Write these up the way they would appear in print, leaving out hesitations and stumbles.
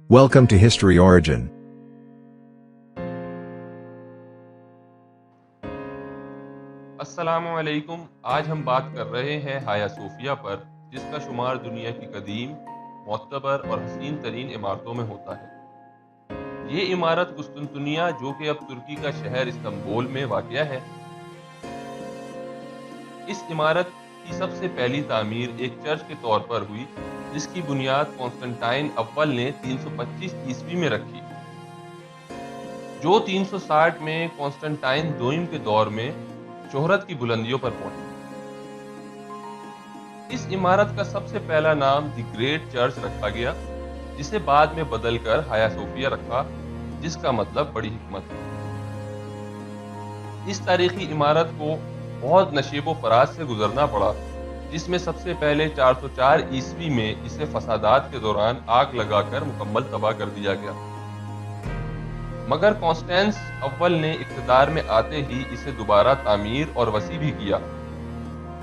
Welcome to History Origin. السلام علیکم. آج ہم بات کر رہے ہیں ہایا صوفیہ پر، جس کا شمار دنیا کی قدیم، معتبر اور حسین ترین عمارتوں میں ہوتا ہے. یہ عمارت قسطنطنیہ، جو کہ اب ترکی کا شہر استنبول میں واقع ہے. اس عمارت کی سب سے پہلی تعمیر ایک چرچ کے طور پر ہوئی، جس کی بنیاد کانسٹنٹائن اول نے 325 عیسوی میں رکھی، جو 360 میں کانسٹنٹائن دوئم کے دور میں شہرت کی بلندیوں پر پہنچی. اس عمارت کا سب سے پہلا نام دی گریٹ چرچ رکھا گیا، جسے بعد میں بدل کر ہایا صوفیہ رکھا، جس کا مطلب بڑی حکمت ہے. اس تاریخی عمارت کو بہت نشیب و فراز سے گزرنا پڑا، جس میں سب سے پہلے 404 عیسوی میں اسے فسادات کے دوران آگ لگا کر مکمل تباہ کر دیا گیا، مگر کانسٹینس اول نے اقتدار میں آتے ہی اسے دوبارہ تعمیر اور وسیع بھی کیا.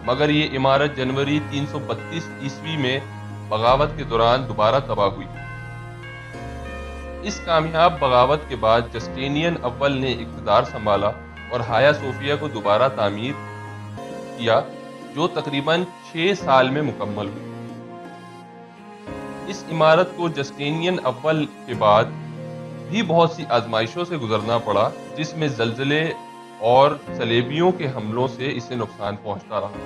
مگر یہ عمارت جنوری 332 عیسوی میں بغاوت کے دوران دوبارہ تباہ ہوئی. اس کامیاب بغاوت کے بعد جسٹینین اول نے اقتدار سنبھالا اور ہایا صوفیہ کو دوبارہ تعمیر کیا، جو تقریباً 6 سال میں مکمل ہوئی. اس عمارت کو جسٹینین اول کے بعد بھی بہت سی آزمائشوں سے گزرنا پڑا، جس میں زلزلے اور صلیبیوں کے حملوں سے اسے نقصان پہنچتا رہا.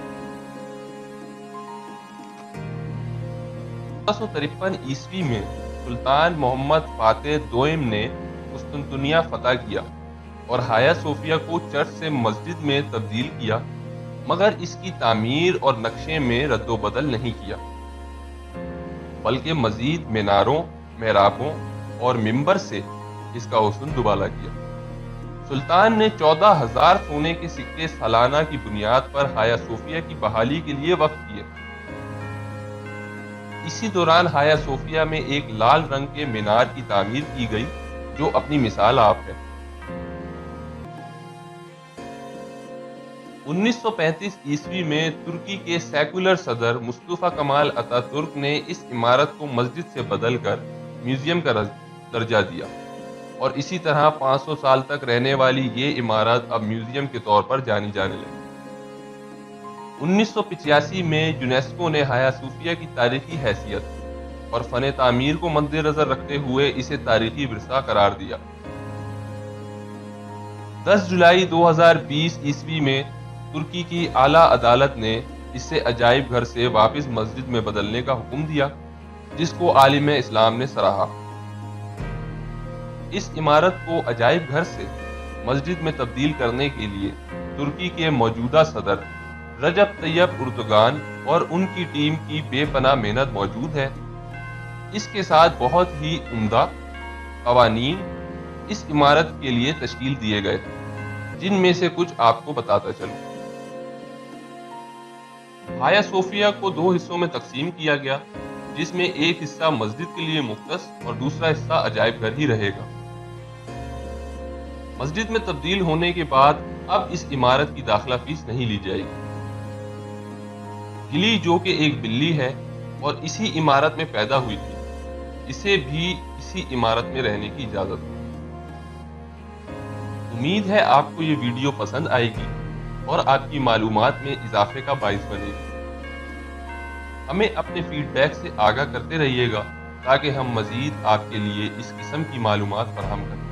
1453 عیسوی میں سلطان محمد فاتح دوئم نے قسطنطنیہ فتح کیا اور ہایا صوفیہ کو چرچ سے مسجد میں تبدیل کیا، مگر اس کی تعمیر اور نقشے میں رد و بدل نہیں کیا، بلکہ مزید میناروں، محرابوں اور منبر سے اس کا حسن دوبالا کیا. سلطان نے 14,000 سونے کے سکے سالانہ کی بنیاد پر ہایا صوفیہ کی بحالی کے لیے وقف کیے. اسی دوران ہایا صوفیہ میں ایک لال رنگ کے مینار کی تعمیر کی گئی، جو اپنی مثال آپ ہے. 1935 عیسوی میں ترکی کے سیکولر صدر مصطفیٰ کمال اتا ترک نے اس عمارت کو مسجد سے بدل کر میوزیم کا درجہ دیا، اور اسی طرح 500 سال تک رہنے والی یہ عمارت اب میوزیم کے طور پر جانی جانے لگی. 1985 میں یونیسکو نے ہایا صوفیہ کی تاریخی حیثیت اور فن تعمیر کو مد نظر رکھتے ہوئے اسے تاریخی ورثہ قرار دیا. 10 جولائی 2020 عیسوی میں ترکی کی اعلیٰ عدالت نے اسے عجائب گھر سے واپس مسجد میں بدلنے کا حکم دیا، جس کو عالم اسلام نے سراہا. اس عمارت کو عجائب گھر سے مسجد میں تبدیل کرنے کے لیے ترکی کے موجودہ صدر رجب طیب اردوغان اور ان کی ٹیم کی بے پناہ محنت موجود ہے. اس کے ساتھ بہت ہی عمدہ قوانین اس عمارت کے لیے تشکیل دیے گئے، جن میں سے کچھ آپ کو بتاتا چلوں. ہایا صوفیہ کو 2 حصوں میں تقسیم کیا گیا، جس میں ایک حصہ مسجد کے لیے مختص اور دوسرا حصہ عجائب گھر ہی رہے گا. مسجد میں تبدیل ہونے کے بعد اب اس عمارت کی داخلہ فیس نہیں لی جائے گی. گلی، جو کہ ایک بلی ہے اور اسی عمارت میں پیدا ہوئی تھی، اسے بھی اسی عمارت میں رہنے کی اجازت ہے. امید ہے آپ کو یہ ویڈیو پسند آئے گی اور آپ کی معلومات میں اضافے کا باعث بنے گی. ہمیں اپنے فیڈ بیک سے آگاہ کرتے رہیے گا، تاکہ ہم مزید آپ کے لیے اس قسم کی معلومات فراہم کریں.